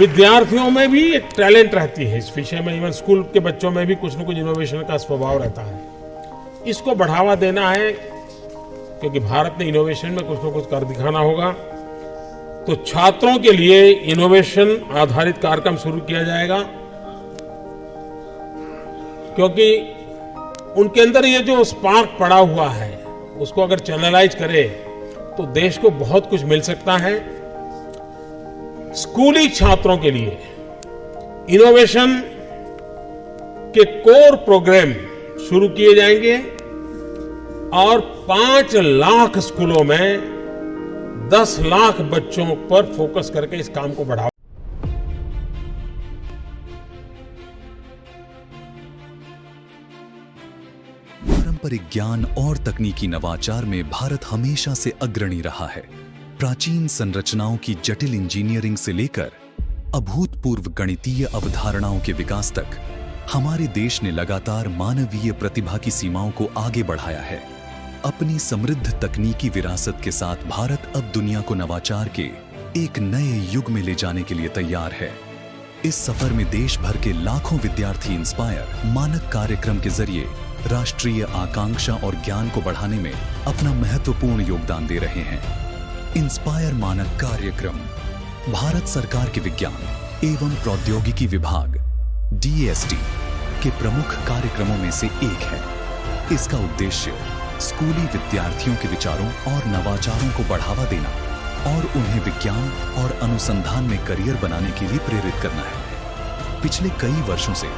विद्यार्थियों में भी एक टैलेंट रहती है इस विषय में। इवन स्कूल के बच्चों में भी कुछ न कुछ इनोवेशन का स्वभाव रहता है। इसको बढ़ावा देना है, क्योंकि भारत ने इनोवेशन में कुछ न कुछ कर दिखाना होगा। तो छात्रों के लिए इनोवेशन आधारित कार्यक्रम शुरू किया जाएगा, क्योंकि उनके अंदर ये जो स्पार्क पड़ा हुआ है उसको अगर चैनलाइज करें तो देश को बहुत कुछ मिल सकता है। स्कूली छात्रों के लिए इनोवेशन के कोर प्रोग्राम शुरू किए जाएंगे और 5 लाख स्कूलों में 10 लाख बच्चों पर फोकस करके इस काम को बढ़ावा। पारंपरिक ज्ञान और तकनीकी नवाचार में भारत हमेशा से अग्रणी रहा है। प्राचीन संरचनाओं की जटिल इंजीनियरिंग से लेकर अभूतपूर्व गणितीय अवधारणाओं के विकास तक हमारे देश ने लगातार मानवीय प्रतिभा की सीमाओं को आगे बढ़ाया है। अपनी समृद्ध तकनीकी विरासत के साथ भारत अब दुनिया को नवाचार के एक नए युग में ले जाने के लिए तैयार है। इस सफर में देश भर के लाखों विद्यार्थी इंस्पायर मानक कार्यक्रम के जरिए राष्ट्रीय आकांक्षा और ज्ञान को बढ़ाने में अपना महत्वपूर्ण योगदान दे रहे हैं। इंस्पायर मानक कार्यक्रम भारत सरकार के विज्ञान एवं प्रौद्योगिकी विभाग DST के प्रमुख कार्यक्रमों में से एक है। इसका उद्देश्य स्कूली विद्यार्थियों के विचारों और नवाचारों को बढ़ावा देना और उन्हें विज्ञान और अनुसंधान में करियर बनाने के लिए प्रेरित करना है। पिछले कई वर्षों से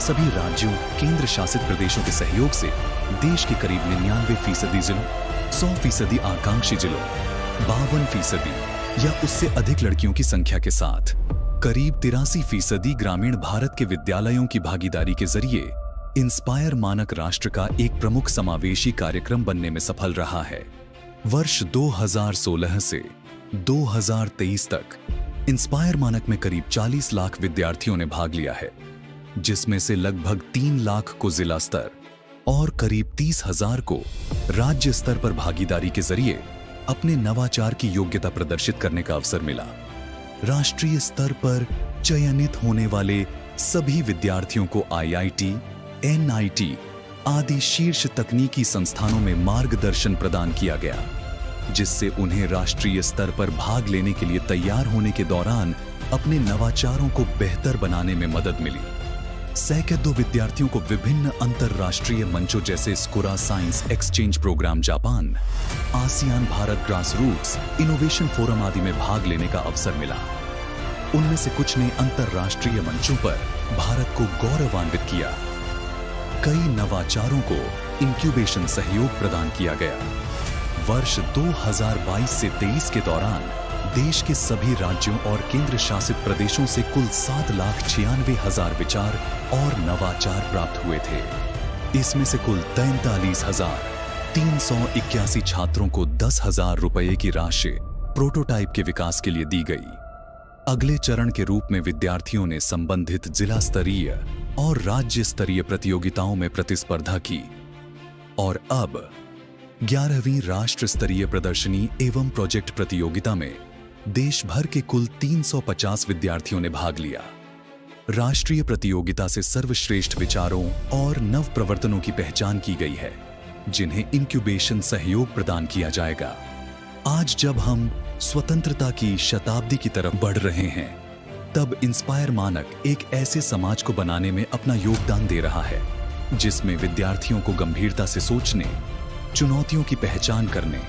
सभी राज्यों, केंद्र शासित प्रदेशों के सहयोग से देश के करीब 99% जिलों, 100% आकांक्षी जिलों, 52% या उससे अधिक लड़कियों की संख्या के साथ करीब 83% ग्रामीण भारत के विद्यालयों की भागीदारी के जरिए इंस्पायर मानक राष्ट्र का एक प्रमुख समावेशी कार्यक्रम बनने में सफल रहा है। वर्ष 2016 से 2023 तक इंस्पायर मानक में करीब 40 लाख विद्यार्थियों ने भाग लिया है, जिसमें से लगभग 3 लाख को जिला स्तर और करीब 30,000 को राज्य स्तर पर भागीदारी के जरिए अपने नवाचार की योग्यता प्रदर्शित करने का अवसर मिला। राष्ट्रीय स्तर पर चयनित होने वाले सभी विद्यार्थियों को IIT, NIT आदि शीर्ष तकनीकी संस्थानों में मार्गदर्शन प्रदान किया गया, जिससे उन्हें राष्ट्रीय स्तर पर भाग लेने के लिए तैयार होने के दौरान अपने नवाचारों को बेहतर बनाने में मदद मिली। सैकड़ों विद्यार्थियों को विभिन्न अंतरराष्ट्रीय मंचों जैसे Sakura science exchange program Japan, ASEAN Bharat grass roots innovation forum आदि में भाग लेने का अवसर मिला। उनमें से कुछ ने अंतरराष्ट्रीय मंचों पर भारत को गौरवान्वित किया। कई नवाचारों को इंक्यूबेशन सहयोग प्रदान किया गया। वर्ष 2022 से 23 के दौरान देश के सभी राज्यों और केंद्र शासित प्रदेशों से कुल 7,96,000 विचार और नवाचार प्राप्त हुए थे। इसमें से कुल 43,381 छात्रों को 10,000 रुपए की राशि प्रोटोटाइप के विकास के लिए दी गई। अगले चरण के रूप में विद्यार्थियों ने संबंधित जिला स्तरीय और राज्य स्तरीय प्रतियोगिताओं में प्रतिस्पर्धा की और अब 11वीं राष्ट्र स्तरीय प्रदर्शनी एवं प्रोजेक्ट प्रतियोगिता में देश भर के कुल 350 विद्यार्थियों ने भाग लिया। राष्ट्रीय प्रतियोगिता से सर्वश्रेष्ठ विचारों और नव प्रवर्तनों की पहचान की गई है, जिन्हें इंक्यूबेशन सहयोग प्रदान किया जाएगा। आज जब हम स्वतंत्रता की शताब्दी की तरफ बढ़ रहे हैं, तब इंस्पायर मानक एक ऐसे समाज को बनाने में अपना योगदान दे रहा है, जिसमें विद्यार्थियों को गंभीरता से सोचने, चुनौतियों की पहचान करने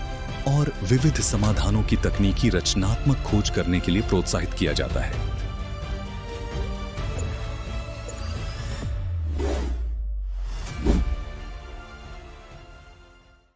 और विविध समाधानों की तकनीकी रचनात्मक खोज करने के लिए प्रोत्साहित किया जाता है।